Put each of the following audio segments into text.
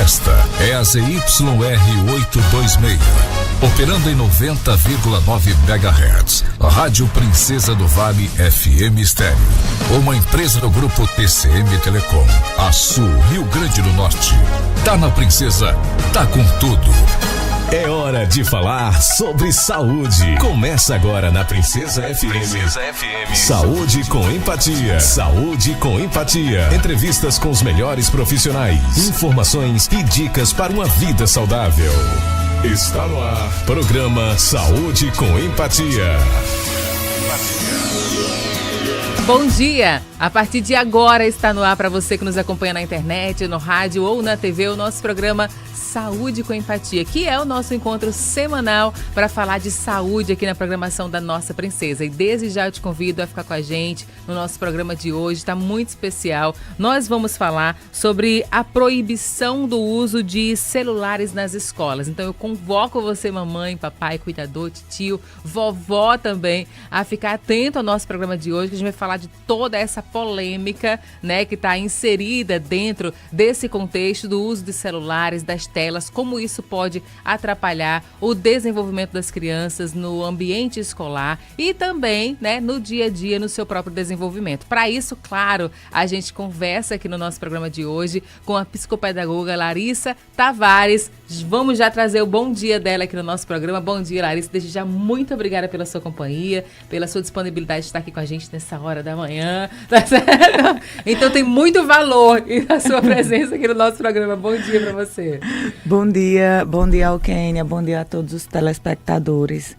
Esta é a ZYR826, operando em 90,9 MHz. Rádio Princesa do Vale FM Estéreo. Uma empresa do grupo TCM Telecom. A Sul, Rio Grande do Norte. Tá na Princesa, tá com tudo. É hora de falar sobre saúde. Começa agora na Princesa FM. Princesa FM. Saúde com empatia. Saúde com empatia. Entrevistas com os melhores profissionais. Informações e dicas para uma vida saudável. Está no ar. Programa Saúde com Empatia. Bom dia! A partir de agora está no ar para você que nos acompanha na internet, no rádio ou na TV, o nosso programa Saúde com Empatia, que é o nosso encontro semanal para falar de saúde aqui na programação da nossa princesa. E desde já eu te convido a ficar com a gente no nosso programa de hoje, está muito especial. Nós vamos falar sobre a proibição do uso de celulares nas escolas. Então eu convoco você, mamãe, papai, cuidador, tio, vovó também, a ficar atento ao nosso programa de hoje, que a gente vai falar de toda essa polêmica, né, que está inserida dentro desse contexto do uso de celulares, das telas, como isso pode atrapalhar o desenvolvimento das crianças no ambiente escolar e também, né, no dia a dia, no seu próprio desenvolvimento. Para isso, claro, a gente conversa aqui no nosso programa de hoje com a psicopedagoga Larissa Tavares. Vamos já trazer o bom dia dela aqui no nosso programa. Bom dia, Larissa. Desde já, muito obrigada pela sua companhia, pela sua disponibilidade de estar aqui com a gente nessa hora da manhã, tá certo? Então tem muito valor a sua presença aqui no nosso programa. Bom dia para você. Bom dia Alkênia, bom dia a todos os telespectadores.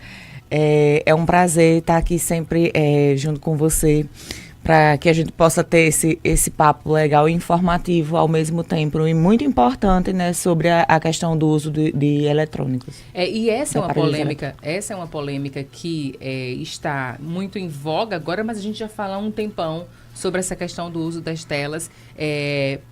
É um prazer estar aqui sempre junto com você, para que a gente possa ter esse papo legal e informativo ao mesmo tempo, e muito importante, né, sobre a questão do uso de eletrônicos. E essa é uma polêmica que está muito em voga agora, mas a gente já fala há um tempão sobre essa questão do uso das telas.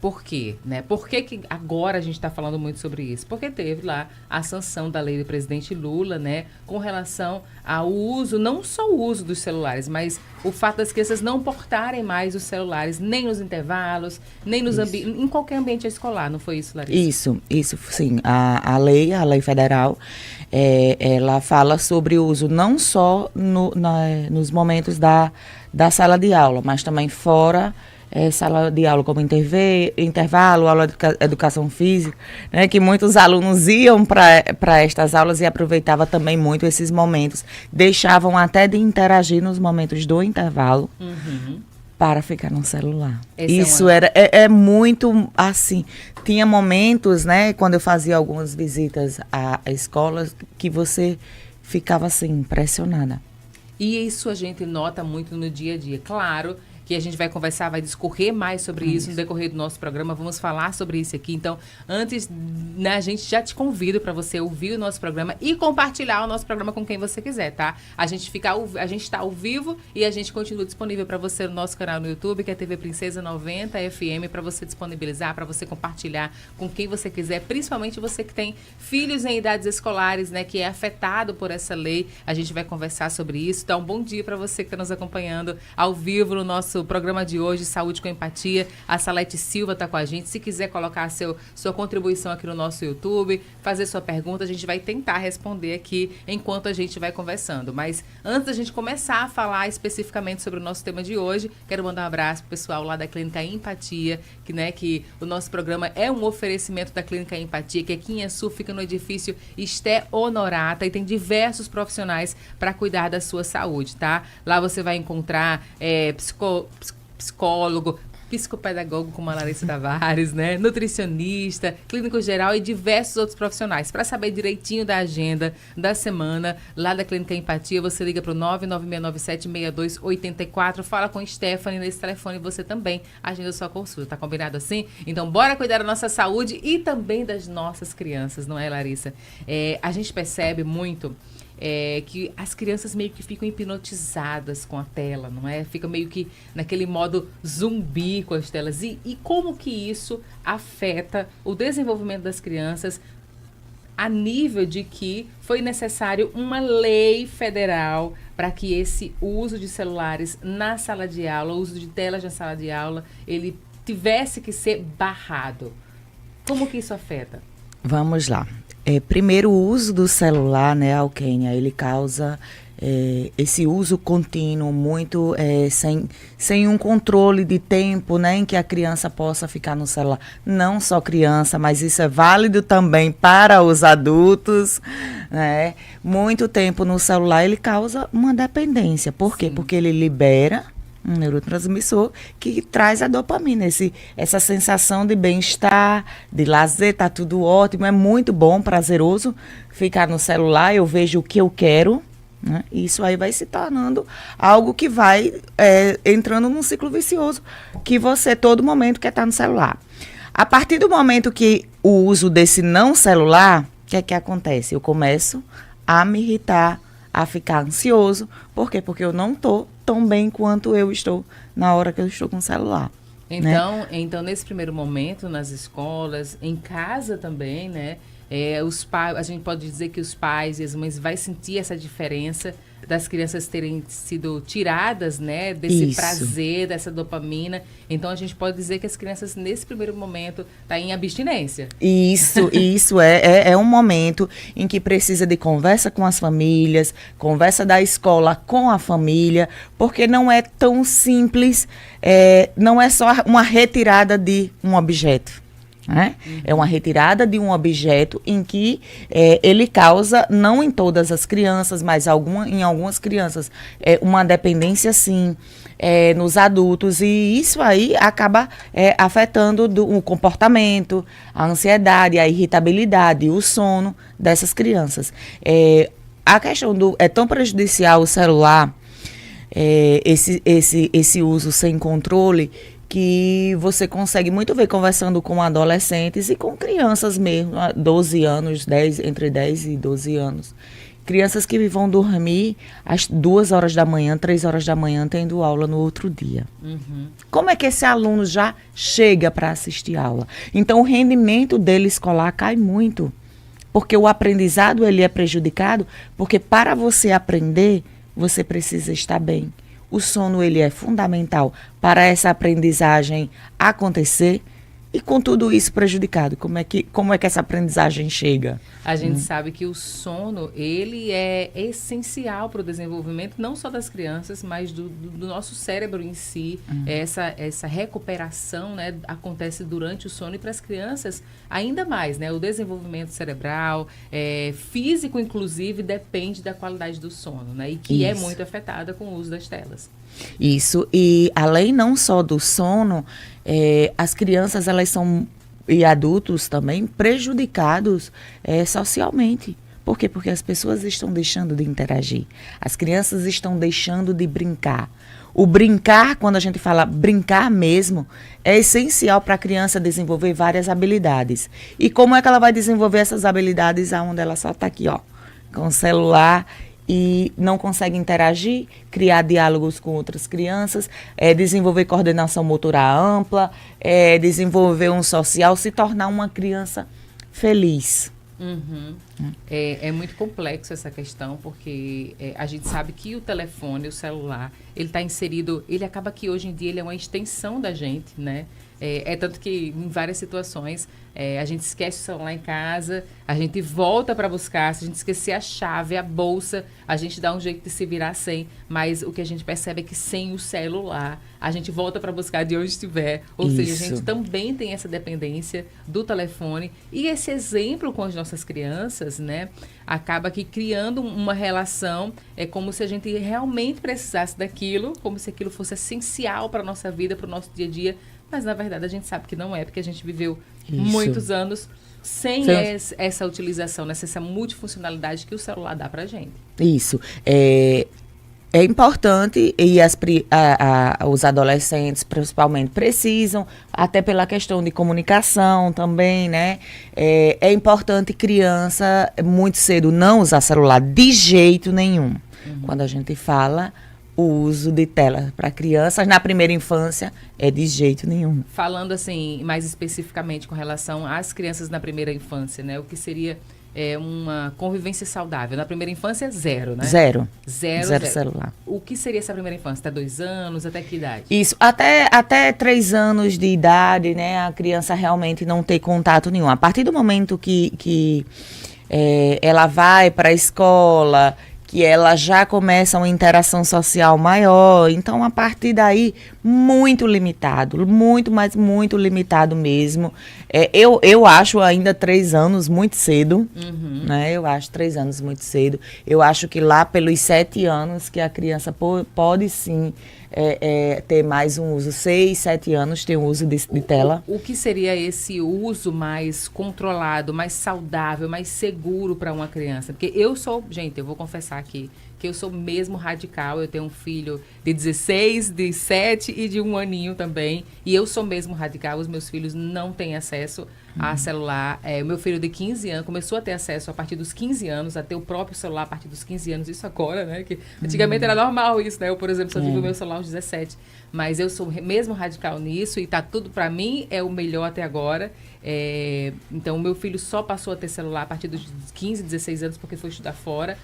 Por quê? Né? Por que agora a gente está falando muito sobre isso? Porque teve lá a sanção da lei do presidente Lula, né, com relação ao uso, não só o uso dos celulares, mas o fato das crianças não portarem mais os celulares, nem nos intervalos, nem nos em qualquer ambiente escolar, não foi isso, Larissa? Isso sim. A lei federal, ela fala sobre o uso não só nos momentos da sala de aula, mas também fora sala de aula, como intervalo, aula de educação física, né, que muitos alunos iam para estas aulas e aproveitavam também muito esses momentos, deixavam até de interagir nos momentos do intervalo para ficar no celular. Isso é muito assim. Tinha momentos, né, quando eu fazia algumas visitas a escolas, que você ficava assim, impressionada. E isso a gente nota muito no dia a dia. Claro que a gente vai conversar, vai discorrer mais sobre isso no decorrer do nosso programa, vamos falar sobre isso aqui. Então, antes, né, a gente já te convida para você ouvir o nosso programa e compartilhar o nosso programa com quem você quiser, tá? A gente está ao vivo e a gente continua disponível para você no nosso canal no YouTube, que é TV Princesa 90 FM, para você disponibilizar, para você compartilhar com quem você quiser, principalmente você que tem filhos em idades escolares, né, que é afetado por essa lei. A gente vai conversar sobre isso. Então, bom dia para você que está nos acompanhando ao vivo no nosso programa de hoje, Saúde com Empatia. A Salete Silva está com a gente. Se quiser colocar sua contribuição aqui no nosso YouTube, fazer sua pergunta, a gente vai tentar responder aqui enquanto a gente vai conversando. Mas antes da gente começar a falar especificamente sobre o nosso tema de hoje, quero mandar um abraço pro pessoal lá da Clínica Empatia, que o nosso programa é um oferecimento da Clínica Empatia, que aqui em Açu fica no edifício Esté Honorata e tem diversos profissionais para cuidar da sua saúde, tá? Lá você vai encontrar psicólogo, psicopedagogo como a Larissa Tavares, né? Nutricionista, clínico geral e diversos outros profissionais. Para saber direitinho da agenda da semana, lá da Clínica Empatia, você liga para o 996976284, fala com Stephanie nesse telefone, você também agenda sua consulta. Tá combinado assim? Então, bora cuidar da nossa saúde e também das nossas crianças, não é, Larissa? A gente percebe muito que as crianças meio que ficam hipnotizadas com a tela, não é? Fica meio que naquele modo zumbi com as telas. E como que isso afeta o desenvolvimento das crianças a nível de que foi necessário uma lei federal para que esse uso de celulares na sala de aula, o uso de telas na sala de aula, ele tivesse que ser barrado. Como que isso afeta? Vamos lá. Primeiro, o uso do celular, né, Alquênia, ele causa esse uso contínuo, muito sem um controle de tempo, né, em que a criança possa ficar no celular. Não só criança, mas isso é válido também para os adultos, né? Muito tempo no celular, ele causa uma dependência. Por quê? Sim. Porque ele libera um neurotransmissor que traz a dopamina, essa sensação de bem-estar, de lazer, tá tudo ótimo, é muito bom, prazeroso ficar no celular, eu vejo o que eu quero, né? E isso aí vai se tornando algo que vai entrando num ciclo vicioso, que você todo momento quer estar no celular. A partir do momento que o uso desse não celular, o que acontece? Eu começo a me irritar, a ficar ansioso. Por quê? Porque eu não estou tão bem quanto eu estou na hora que eu estou com o celular. Então, nesse primeiro momento, nas escolas, em casa também, né? Os pais, a gente pode dizer que os pais e as mães vai sentir essa diferença das crianças terem sido tiradas, né, desse prazer, dessa dopamina. Então, a gente pode dizer que as crianças, nesse primeiro momento, estão em abstinência. Isso é um momento em que precisa de conversa com as famílias, conversa da escola com a família, porque não é tão simples, não é só uma retirada de um objeto. Né? É uma retirada de um objeto em que ele causa, não em todas as crianças, mas em algumas crianças, uma dependência sim, nos adultos, e isso aí acaba afetando o comportamento, a ansiedade, a irritabilidade, o sono dessas crianças. A questão é tão prejudicial o celular, esse uso sem controle, que você consegue muito ver conversando com adolescentes e com crianças mesmo, 12 anos, entre 10 e 12 anos. Crianças que vão dormir às 2 horas da manhã, 3 horas da manhã, tendo aula no outro dia. Uhum. Como é que esse aluno já chega para assistir aula? Então, o rendimento dele escolar cai muito, porque o aprendizado ele é prejudicado, porque para você aprender, você precisa estar bem. O sono ele é fundamental para essa aprendizagem acontecer, e com tudo isso prejudicado, como é que essa aprendizagem chega? A gente sabe que o sono, ele é essencial para o desenvolvimento, não só das crianças, mas do nosso cérebro em si. Essa recuperação, né, acontece durante o sono, e para as crianças ainda mais, né? O desenvolvimento cerebral, físico, inclusive, depende da qualidade do sono, né? E que é muito afetada com o uso das telas. Isso, e além não só do sono, as crianças elas são, e adultos também, prejudicados socialmente. Por quê? Porque as pessoas estão deixando de interagir, as crianças estão deixando de brincar. O brincar, quando a gente fala brincar mesmo, é essencial para a criança desenvolver várias habilidades. E como é que ela vai desenvolver essas habilidades aonde ela só está aqui, ó, com o celular, e não consegue interagir, criar diálogos com outras crianças, desenvolver coordenação motora ampla, desenvolver um social, se tornar uma criança feliz. Uhum. É muito complexo essa questão, porque a gente sabe que o telefone, o celular, ele está inserido, ele acaba que hoje em dia ele é uma extensão da gente, né? Tanto que em várias situações a gente esquece o celular em casa, a gente volta para buscar, se a gente esquecer a chave, a bolsa, a gente dá um jeito de se virar sem, mas o que a gente percebe é que sem o celular, a gente volta para buscar de onde estiver, ou seja, a gente também tem essa dependência do telefone, e esse exemplo com as nossas crianças, né, acaba que criando uma relação, é como se a gente realmente precisasse daquilo, como se aquilo fosse essencial para a nossa vida, para o nosso dia a dia, mas na verdade a gente sabe que não é, porque a gente viveu muitos anos sem essa utilização, né, essa multifuncionalidade que o celular dá pra gente. Isso. É importante, e os adolescentes principalmente precisam, até pela questão de comunicação também, né? É importante criança muito cedo não usar celular de jeito nenhum. Quando a gente fala o uso de tela para crianças na primeira infância, de jeito nenhum. Falando assim, mais especificamente com relação às crianças na primeira infância, né? O que seria uma convivência saudável? Na primeira infância, zero, né? Zero Zero. O que seria essa primeira infância? Até 2 anos? Até que idade? Isso, até 3 anos de idade, né? A criança realmente não ter contato nenhum. A partir do momento que ela vai para a escola, que ela já começa uma interação social maior, então a partir daí, muito limitado, muito limitado mesmo. Eu acho ainda 3 anos muito cedo, né? Eu acho 3 anos muito cedo. Eu acho que lá pelos 7 anos que a criança pode sim ter mais um uso. 6, 7 anos tem um uso de tela. O que seria esse uso mais controlado, mais saudável, mais seguro para uma criança? Porque eu vou confessar aqui, que eu sou mesmo radical. Eu tenho um filho de 16, de 7 e de 1 aninho também. E eu sou mesmo radical. Os meus filhos não têm acesso a celular. O meu filho de 15 anos começou a ter acesso a partir dos 15 anos, a ter o próprio celular a partir dos 15 anos. Isso agora, né? Que antigamente era normal isso, né? Eu, por exemplo, só tive o meu celular aos 17. Mas eu sou mesmo radical nisso e tá tudo, para mim, é o melhor até agora. Então, o meu filho só passou a ter celular a partir dos 15, 16 anos, porque foi estudar fora.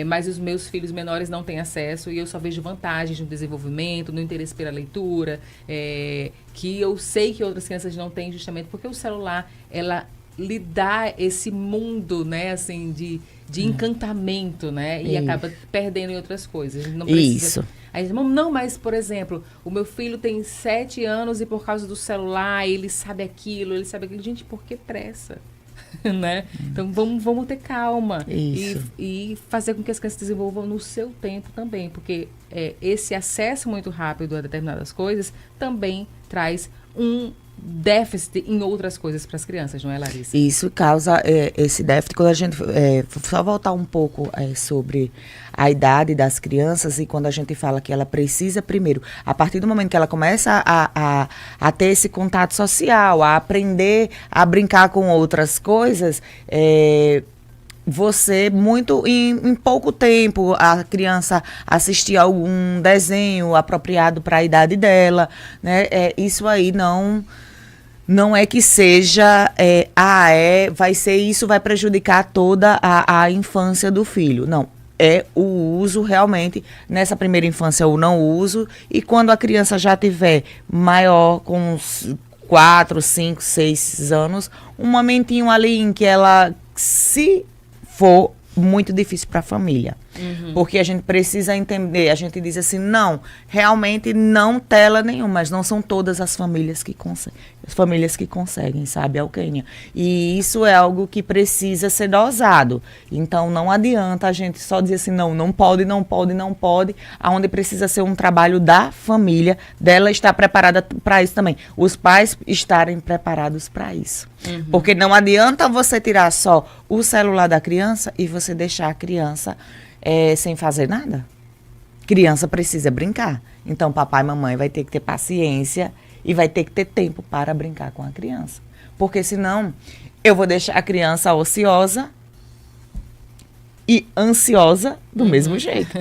Mas os meus filhos menores não têm acesso e eu só vejo vantagens no desenvolvimento, no interesse pela leitura, que eu sei que outras crianças não têm, justamente porque o celular, ela lhe dá esse mundo, né, assim, de encantamento, né, e acaba perdendo em outras coisas. Não precisa... Isso. Aí, não, mas, por exemplo, o meu filho tem 7 anos e por causa do celular, ele sabe aquilo. Gente, por que pressa? Né? Então vamos ter calma e fazer com que as crianças desenvolvam no seu tempo também, porque esse acesso muito rápido a determinadas coisas também traz um déficit em outras coisas para as crianças, não é, Larissa? Isso causa esse déficit. Quando a gente só voltar um pouco sobre a idade das crianças, e quando a gente fala que ela precisa primeiro, a partir do momento que ela começa a ter esse contato social, a aprender a brincar com outras coisas, você, em pouco tempo, a criança assistir a algum desenho apropriado para a idade dela, né? Isso aí não é que seja, isso vai prejudicar toda a infância do filho. Não, é o uso realmente, nessa primeira infância, o não uso, e quando a criança já tiver maior, com uns 4, 5, 6 anos, um momentinho ali em que ela, se for muito difícil para a família. Porque a gente precisa entender, a gente diz assim, não, realmente não tela nenhuma, mas não são todas as famílias que conseguem, sabe, Alquênia? E isso é algo que precisa ser dosado. Então, não adianta a gente só dizer assim, não pode, aonde precisa ser um trabalho da família, dela estar preparada para isso também. Os pais estarem preparados para isso. Porque não adianta você tirar só o celular da criança e você deixar a criança sem fazer nada. Criança precisa brincar. Então, papai e mamãe vai ter que ter paciência e vai ter que ter tempo para brincar com a criança. Porque senão, eu vou deixar a criança ociosa e ansiosa do mesmo jeito.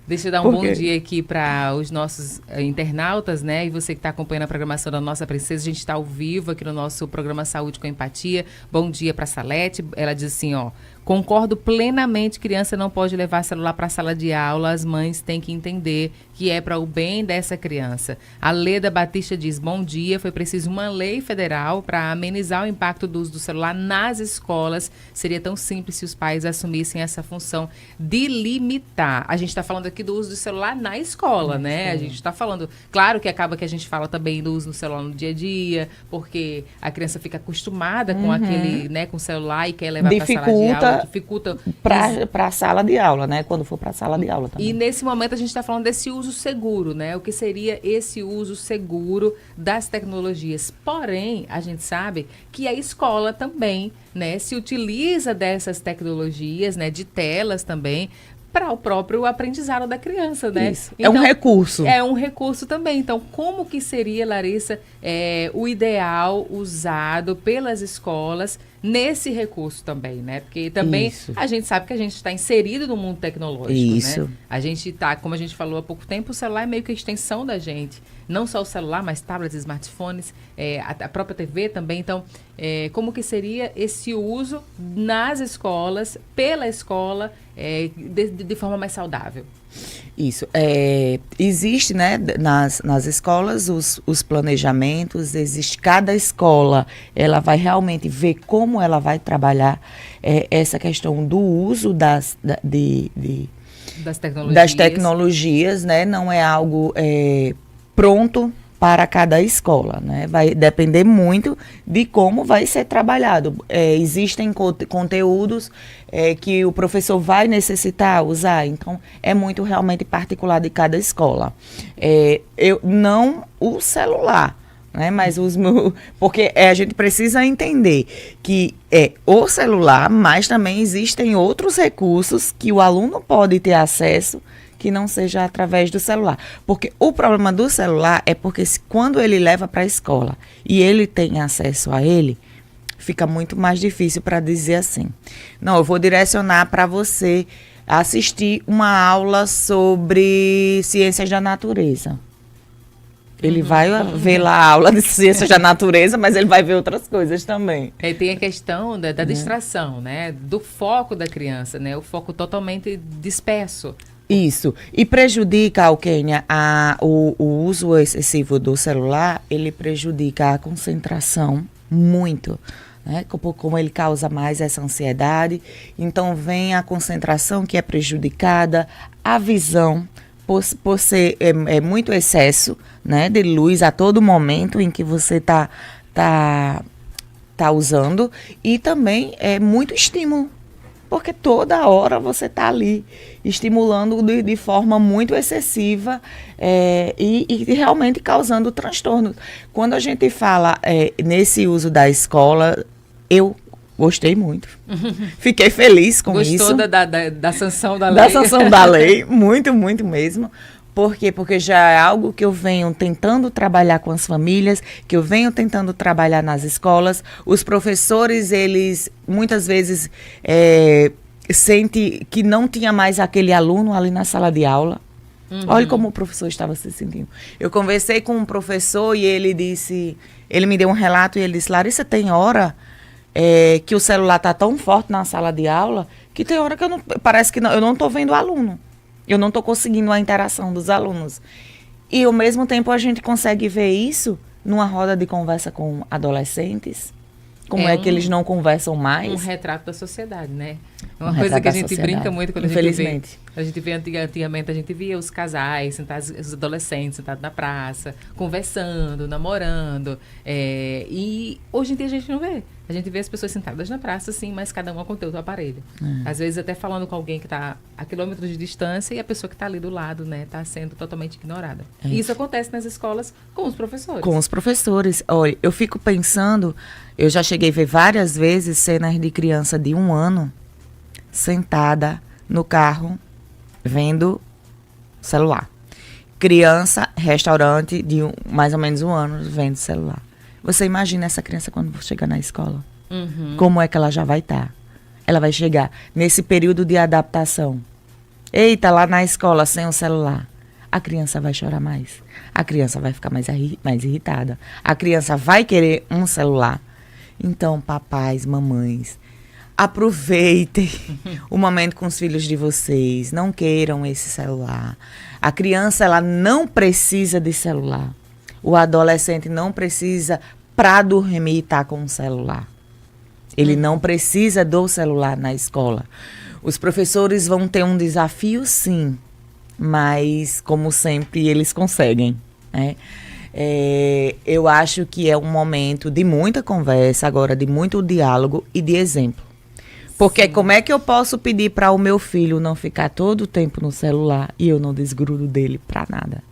Deixa eu dar um bom dia aqui para os nossos internautas, né? E você que está acompanhando a programação da Nossa Princesa, a gente está ao vivo aqui no nosso programa Saúde com Empatia. Bom dia para a Salete. Ela diz assim, concordo plenamente, criança não pode levar celular para a sala de aula, as mães têm que entender que é para o bem dessa criança. A Leda Batista diz, bom dia, foi preciso uma lei federal para amenizar o impacto do uso do celular nas escolas. Seria tão simples se os pais assumissem essa função de limitar. A gente está falando aqui do uso do celular na escola, né? A gente está falando, claro que acaba que a gente fala também do uso do celular no dia a dia, porque a criança fica acostumada com aquele, né, com o celular e quer levar para a sala de aula. Dificulta para a sala de aula, né? Quando for para a sala de aula também. E nesse momento a gente está falando desse uso seguro, né? O que seria esse uso seguro das tecnologias. Porém, a gente sabe que a escola também, né, se utiliza dessas tecnologias, né, de telas também, para o próprio aprendizado da criança, né? Isso. Então, é um recurso. É um recurso também. Então, como que seria, Larissa, o ideal usado pelas escolas nesse recurso também, né? Porque também a gente sabe que a gente está inserido no mundo tecnológico, Isso. né? A gente está, como a gente falou há pouco tempo, o celular é meio que a extensão da gente. Não só o celular, mas tablets, smartphones, a própria TV também. Então, como que seria esse uso nas escolas, pela escola, de forma mais saudável? Isso. Existe, né, nas escolas os planejamentos, existe cada escola, ela vai realmente ver como ela vai trabalhar essa questão do uso das tecnologias, né? Não é algo pronto para cada escola, né? Vai depender muito de como vai ser trabalhado. Existem conteúdos que o professor vai necessitar usar, então é muito realmente particular de cada escola. Não o celular, né? Mas porque a gente precisa entender que o celular, mas também existem outros recursos que o aluno pode ter acesso que não seja através do celular. Porque o problema do celular é porque quando ele leva para a escola e ele tem acesso a ele, fica muito mais difícil para dizer assim. Não, eu vou direcionar para você assistir uma aula sobre ciências da natureza. Ele vai ver lá a aula de ciências da natureza, mas ele vai ver outras coisas também. Tem a questão da distração, né? Do foco da criança, né? O foco totalmente disperso. Isso. E prejudica, Alquênia, o uso excessivo do celular, ele prejudica a concentração muito, né? Como ele causa mais essa ansiedade. Então, vem a concentração que é prejudicada, a visão, por ser muito excesso, né, de luz a todo momento em que você tá usando. E também é muito estímulo. Porque toda hora você está ali estimulando de forma muito excessiva e realmente causando transtornos. Quando a gente fala nesse uso da escola, eu gostei muito. Fiquei feliz com isso. Gostou da sanção da lei? Da sanção da lei, muito, muito mesmo. Por quê? Porque já é algo que eu venho tentando trabalhar com as famílias, que eu venho tentando trabalhar nas escolas. Os professores, eles muitas vezes sentem que não tinha mais aquele aluno ali na sala de aula. Olha como o professor estava se sentindo. Eu conversei com um professor e ele me deu um relato e ele disse: Larissa, tem hora que o celular está tão forte na sala de aula que tem hora que parece que eu não estou vendo o aluno. Eu não estou conseguindo a interação dos alunos. E, ao mesmo tempo, a gente consegue ver isso numa roda de conversa com adolescentes. Como é que eles não conversam mais? Um retrato da sociedade, né? Uma coisa que a gente brinca muito quando infelizmente. A gente vê antigamente, a gente via os casais sentados, os adolescentes sentados na praça, conversando, namorando. E hoje em dia a gente não vê. A gente vê as pessoas sentadas na praça, sim, mas cada uma com o seu aparelho. Às vezes até falando com alguém que está a quilômetros de distância e a pessoa que está ali do lado, né, está sendo totalmente ignorada. E isso acontece nas escolas com os professores. Com os professores. Olha, eu fico pensando, eu já cheguei a ver várias vezes cenas de criança de 1 ano sentada no carro vendo celular. Criança, restaurante de mais ou menos 1 ano vendo celular. Você imagina essa criança quando chegar na escola? Como é que ela já vai estar? Ela vai chegar nesse período de adaptação. Eita, lá na escola sem o celular. A criança vai chorar mais. A criança vai ficar mais irritada. A criança vai querer um celular. Então, papais, mamães, aproveitem o momento com os filhos de vocês. Não queiram esse celular. A criança, ela não precisa de celular. O adolescente não precisa para dormir estar com o celular. Ele não precisa do celular na escola. Os professores vão ter um desafio, sim, mas, como sempre, eles conseguem, né? Eu acho que é um momento de muita conversa, agora de muito diálogo e de exemplo. Porque como é que eu posso pedir para o meu filho não ficar todo o tempo no celular e eu não desgrudo dele para nada?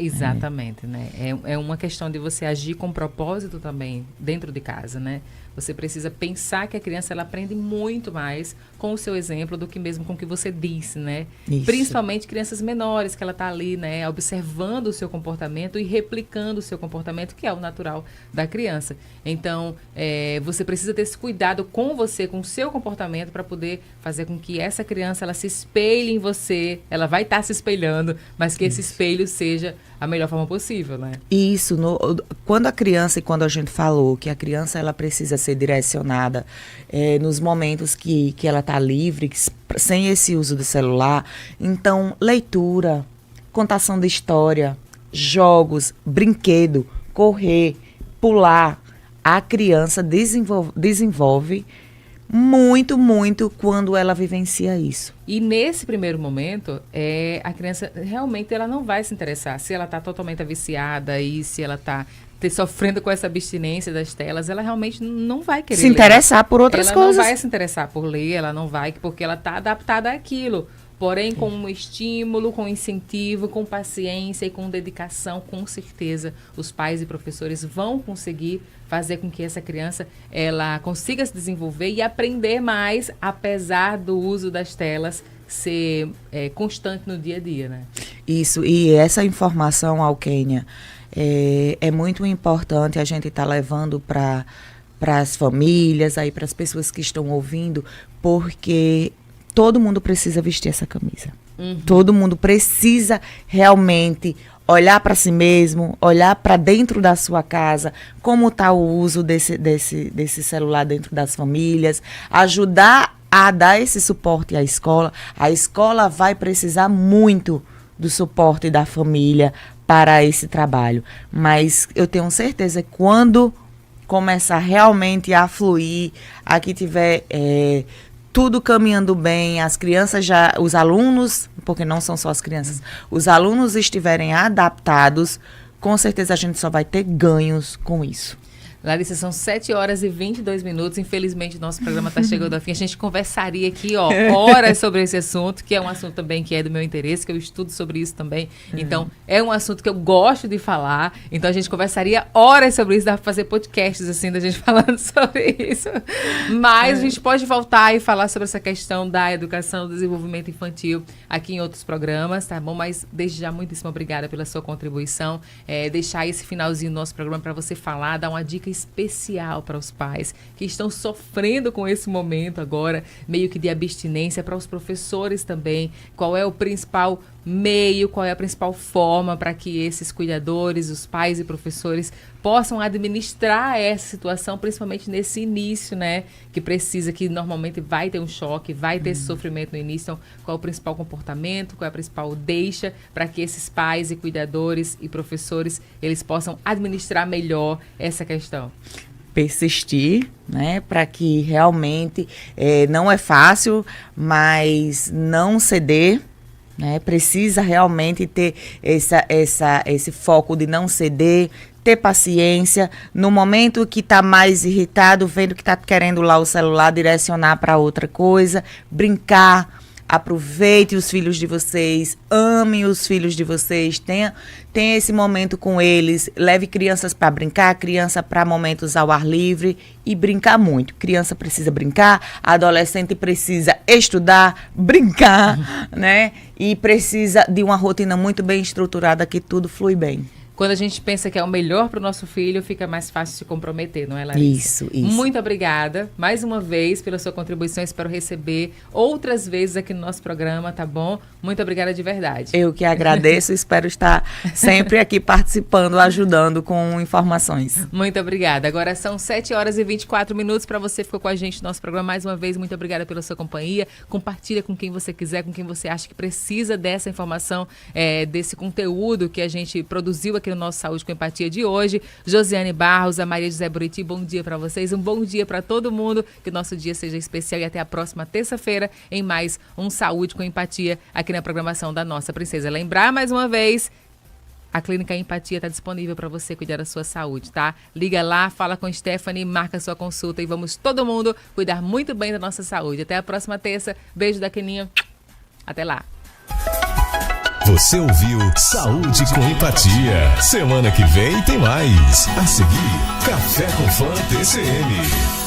Exatamente, né? É uma questão de você agir com propósito também dentro de casa, né? Você precisa pensar que a criança ela aprende muito mais com o seu exemplo do que mesmo com o que você disse, né? Isso. Principalmente crianças menores, que ela está ali, né? Observando o seu comportamento e replicando o seu comportamento, que é o natural da criança. Então, você precisa ter esse cuidado com você, com o seu comportamento, para poder fazer com que essa criança ela se espelhe em você. Ela vai estar se espelhando, mas que esse espelho seja a melhor forma possível, né? Isso, quando a criança, e quando a gente falou que a criança ela precisa ser direcionada nos momentos que ela está livre, sem esse uso do celular, então leitura, contação de história, jogos, brinquedo, correr, pular, a criança desenvolve muito, muito quando ela vivencia isso. E nesse primeiro momento, a criança realmente ela não vai se interessar. Se ela está totalmente viciada e se ela está sofrendo com essa abstinência das telas, ela realmente não vai querer se interessar por outras coisas. Ela não vai se interessar por ler, ela não vai, porque ela está adaptada àquilo. Porém, com um estímulo, com incentivo, com paciência e com dedicação, com certeza, os pais e professores vão conseguir fazer com que essa criança ela consiga se desenvolver e aprender mais, apesar do uso das telas ser constante no dia a dia, né? Isso, e essa informação, Alquênia, é muito importante a gente estar levando para as famílias, aí para as pessoas que estão ouvindo, porque todo mundo precisa vestir essa camisa. Uhum. Todo mundo precisa realmente olhar para si mesmo, olhar para dentro da sua casa, como está o uso desse celular dentro das famílias, ajudar a dar esse suporte à escola. A escola vai precisar muito do suporte da família para esse trabalho. Mas eu tenho certeza que quando começar realmente a fluir, aqui tiver tudo caminhando bem, as crianças os alunos, porque não são só as crianças, os alunos estiverem adaptados, com certeza a gente só vai ter ganhos com isso. Larissa, são 7 horas e 22 minutos. Infelizmente, nosso programa está chegando ao fim. A gente conversaria aqui, horas sobre esse assunto, que é um assunto também que é do meu interesse, que eu estudo sobre isso também. Então, é um assunto que eu gosto de falar. Então, a gente conversaria horas sobre isso. Dá para fazer podcasts, assim, da gente falando sobre isso. Mas a gente pode voltar e falar sobre essa questão da educação, do desenvolvimento infantil aqui em outros programas, tá bom? Mas, desde já, muitíssimo obrigada pela sua contribuição. Deixar esse finalzinho do nosso programa para você falar, dar uma dica especial para os pais que estão sofrendo com esse momento agora, meio que de abstinência, para os professores também, qual é o principal meio, qual é a principal forma para que esses cuidadores, os pais e professores possam administrar essa situação, principalmente nesse início, né, que normalmente vai ter um choque, vai ter esse sofrimento no início. Então, qual é o principal comportamento, qual é a principal deixa para que esses pais e cuidadores e professores, eles possam administrar melhor essa questão? Persistir, né, para que realmente não é fácil, mas não ceder, né, precisa realmente ter esse foco de não ceder, ter paciência, no momento que está mais irritado, vendo que está querendo lá o celular, direcionar para outra coisa, brincar. Aproveite os filhos de vocês, amem os filhos de vocês, tenha esse momento com eles, leve crianças para brincar, criança para momentos ao ar livre e brincar muito. Criança precisa brincar, adolescente precisa estudar, brincar, né? E precisa de uma rotina muito bem estruturada que tudo flui bem. Quando a gente pensa que é o melhor para o nosso filho, fica mais fácil se comprometer, não é, Larissa? Isso. Muito obrigada, mais uma vez, pela sua contribuição. Espero receber outras vezes aqui no nosso programa, tá bom? Muito obrigada de verdade. Eu que agradeço, espero estar sempre aqui participando, ajudando com informações. Muito obrigada. Agora são 7 horas e 24 minutos. Para você que ficou com a gente no nosso programa mais uma vez, muito obrigada pela sua companhia. Compartilha com quem você quiser, com quem você acha que precisa dessa informação, desse conteúdo que a gente produziu aqui no nosso Saúde com Empatia de hoje. Josiane Barros, a Maria José Buriti, bom dia para vocês, um bom dia para todo mundo, que o nosso dia seja especial e até a próxima terça-feira em mais um Saúde com Empatia aqui na programação da nossa princesa. Lembrar mais uma vez, a Clínica Empatia está disponível para você cuidar da sua saúde, tá? Liga lá, fala com Stephanie, marca sua consulta e vamos todo mundo cuidar muito bem da nossa saúde. Até a próxima terça, beijo da Keninha, até lá. Você ouviu Saúde com Empatia. Semana que vem tem mais. A seguir, Café com Fã TCM.